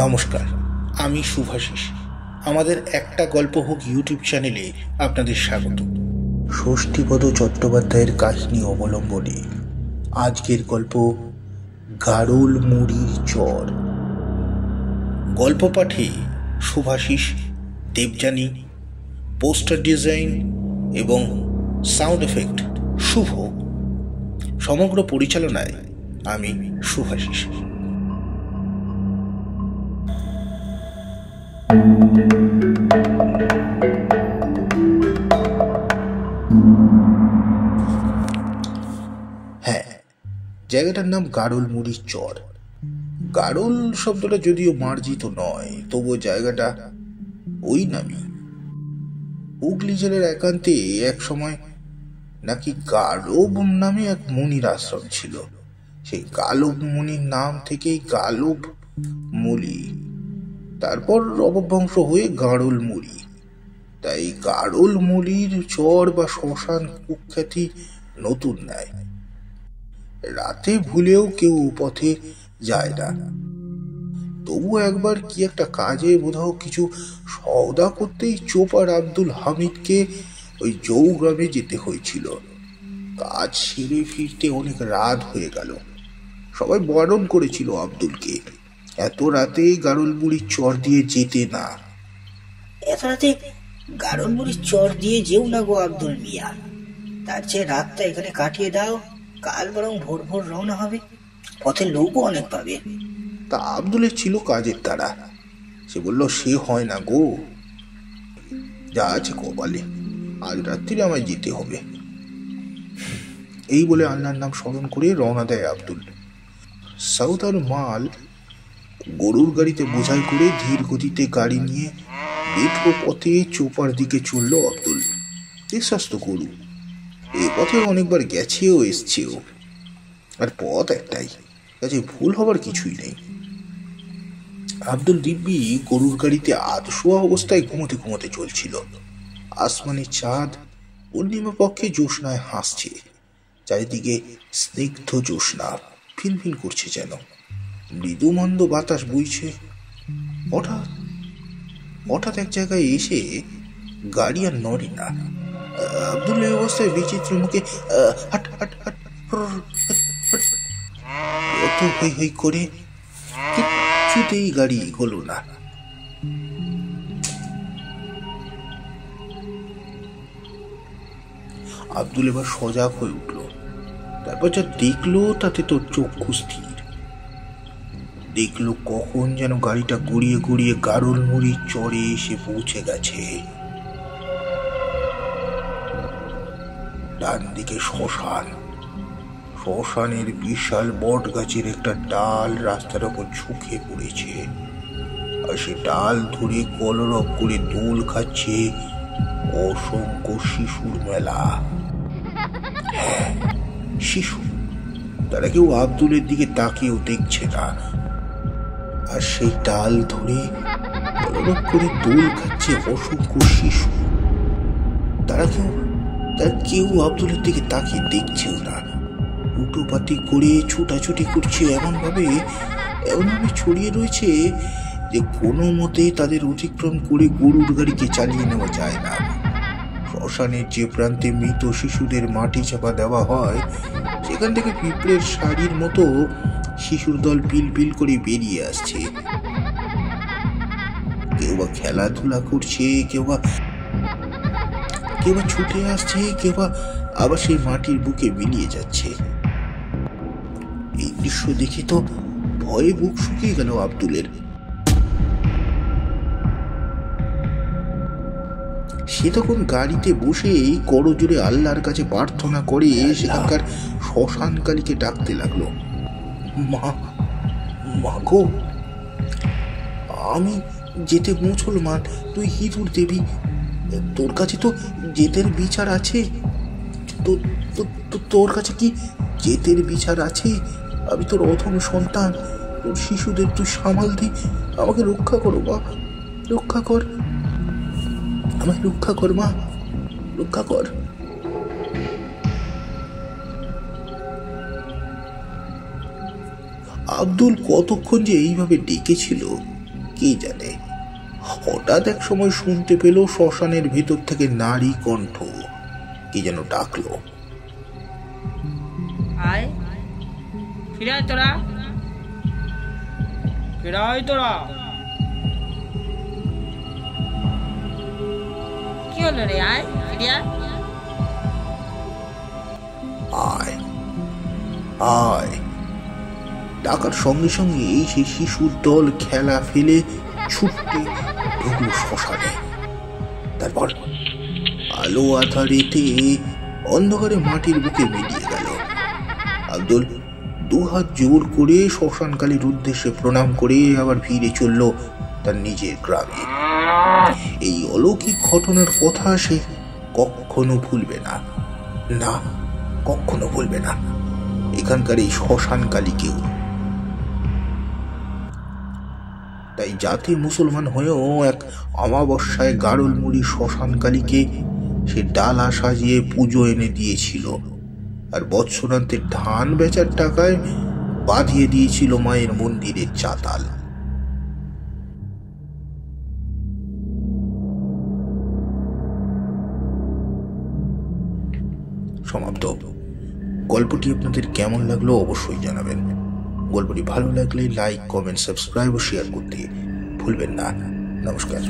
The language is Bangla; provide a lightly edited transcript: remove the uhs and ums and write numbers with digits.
নমস্কার, আমি শুভাশিস। আমাদের একটা গল্প হোক ইউটিউব চ্যানেলে আপনাদের স্বাগত। ষষ্ঠীপদ চট্টোপাধ্যায়ের কাহিনী অবলম্বনে আজকের গল্প গাড়ল মুড়ির চর। গল্প পাঠে শুভাশিস, দেবযানী, পোস্টার ডিজাইন এবং সাউন্ড এফেক্ট শুভ। সমগ্র পরিচালনায় আমি শুভাশিস। হ্যাঁ, জায়গাটার নাম গাড়ল মুড়ির চর। গাড়ল শব্দটা যদিও মার্জিত নয়, তবুও জায়গাটা ওই নামই। হুগলি জেলার একান্তে এক সময় নাকি গালব নামে এক মুনির আশ্রম ছিল। সেই গালব মুনির নাম থেকেই গালব মুড়ি, তারপর অপভ্রংশ হয়ে গাড়ল মুড়ি। তাই গাড়ল মুড়ির চর বা শ্মশান কুখ্যাতি নতুন নয়। রাতে ভুলেও কেউ পথে যায় না। তবু একবার কি একটা কাজে বোধহয় কিছু সওদা করতেই চোপার আব্দুল হামিদকে ওই জৌগ্রামে যেতে হয়েছিল। কাজ সেরে ফিরতে অনেক রাত হয়ে গেল। সবাই বারণ করেছিল আব্দুলকে এত রাতে গাড়ল মুড়ির চর দিয়ে যেতে না। এত রাতে গাড়ল মুড়ির চর দিয়ে যেও না গো আব্দুল মিয়া, তার চেয়ে রাতটা এখানে কাটিয়ে দাও। কাল বরং ভোর ভোর রওনা হবে, পথে লোকও অনেক পাবে। তা আব্দুলের ছিল কাজের তাড়া। সে বলল, সে হয় না গো, যা আছে কপালে, আজ রাত্রিরে আমায় যেতে হবে। এই বলে আল্লাহর নাম স্মরণ করে রওনা দেয় আব্দুল। সাউদার মাল গরুর গাড়িতে বোঝাই করে ধীর গতিতে গাড়ি নিয়ে মেঠো পথে চোপার দিকে চলল আব্দুল। বিশ্বস্ত গরু, এ পথে অনেকবার গেছেও এসছেও, আর পথ একটাই, কাজে ভুল হবার কিছুই নেই। আব্দুল দিব্যি গরুর গাড়িতে আধশোয়া অবস্থায় ঘুমোতে ঘুমোতে চলছিল। আসমানের চাঁদ পূর্ণিমা পক্ষে জ্যোৎস্নায় হাসছে। চারিদিকে স্নিগ্ধ জ্যোৎস্না ফিলফিল করছে, যেন মৃদুমন্দ বাতাস বইছে। হঠাৎ হঠাৎ এক জায়গায় এসে গাড়ি আর নড়ে না। আব্দুল এই অবস্থায় বিচিত্র মুখে হাট হাট হাট কত হই হই করে কিছুতেই গাড়ি এগোলো না। আব্দুল এবার সজাগ হয়ে উঠল। তারপর যা দেখলো তাতে তোর চক্ষু স্থির। দেখলো কখন যেন গাড়িটা গড়িয়ে গড়িয়ে গাড়ল মুড়ির চরে এসে পৌঁছে গেছে। ডান দিকে শ্মশান। শ্মশানের বিশাল বট গাছের একটা ডাল রাস্তার ওপর ঝুঁকে পড়েছে, আর সে ডাল ধরে কলরব করে দোল খাচ্ছে অসংখ্য শিশুর মেলা। হ্যাঁ, শিশু। তারা কেউ আব্দুলের দিকে তাকিয়েও দেখছে না। আর সেই ডাল ধরে কলরব করে দোল খাচ্ছে অসংখ্য শিশু। তারা কেউ আব্দুলের দিকে তাকিয়ে দেখছেও না। উটোপাটি করে ছুটাছুটি করছে, এমন ভাবে ছড়িয়ে রয়েছে যে কোনো মতে তাদের অতিক্রম করে গরুর গাড়িকে চালিয়ে নেওয়া যায় না। শ্মশানের যে প্রান্তে মৃত শিশুদের মাটি চাপা দেওয়া হয়, সেখান থেকে পিঁপড়ের শাড়ির মতো শিশুর দল পিল পিল করে বেরিয়ে আসছে। কেউ বা খেলাধুলা করছে, কেউ বা ছুটে আসছে, কেউ বা আবার সেই মাটির বুকে মিলিয়ে যাচ্ছে। এই দৃশ্য দেখে তো ভয়ে বুক শুকিয়ে গেল আব্দুলের। সে তখন গাড়িতে বসে করজোরে আল্লাহর কাছে প্রার্থনা করে সেখানকার শ্মশানকালীকে ডাকতে লাগলো। মা গো, আমি যেতে মুসলমান, তুই হিঁদুর দেবী। তোর কাছে তো জেতের বিচার আছে। তোর কাছে কি জেতের বিচার আছে? আমি তোর অধম সন্তান, তোর শিশুদের তুই সামাল দি। আমাকে রক্ষা করো মা, রক্ষা কর, আমায় রক্ষা কর মা, রক্ষা কর। আব্দুল কতক্ষণ যে এইভাবে ডেকেছিল কে জানে, হঠাৎ এক সময় শুনতে পেল শ্মশানের ভেতর থেকে নারী কণ্ঠ কি যেন ডাকলো, আয় ফিরে আয় তোরা, ফিরে আয় তোরা। কি হলো রে? আয় ফিরে আয়। আয় আয়। ডাকার সঙ্গে সঙ্গে সেই শিশুর দল খেলা ফেলে ছুটতে ঢুকলো শ্মশানে। তারপর আলো আধারেতে অন্ধকারে মাটির বুকে মিলিয়ে গেল। আব্দুল দুহাত জোর করে শ্মশানকালীর উদ্দেশ্যে প্রণাম করে আবার ফিরে চলল তার নিজের গ্রামে। এই অলৌকিক ঘটনার কথা সে কখনো ভুলবে না, না কখনো ভুলবে না এখানকার এই শ্মশানকালীকেও। তাই জাতি মুসলমান হয়েও এক অমাবস্যায় গাড়লমুড়ি শ্মশানকালীকে সে ডালা সাজিয়ে পুজো এনে দিয়েছিল, আর বৎসরান্তে ধান বেচার টাকায় বাঁধিয়ে দিয়েছিল মায়ের মন্দিরের চাতাল। সমাপ্ত। গল্পটি আপনাদের কেমন লাগলো অবশ্যই জানাবেন। গল্পটি ভালো লাগলে লাইক, কমেন্ট, সাবস্ক্রাইব ও শেয়ার করতে ভুলবেন না। নমস্কার।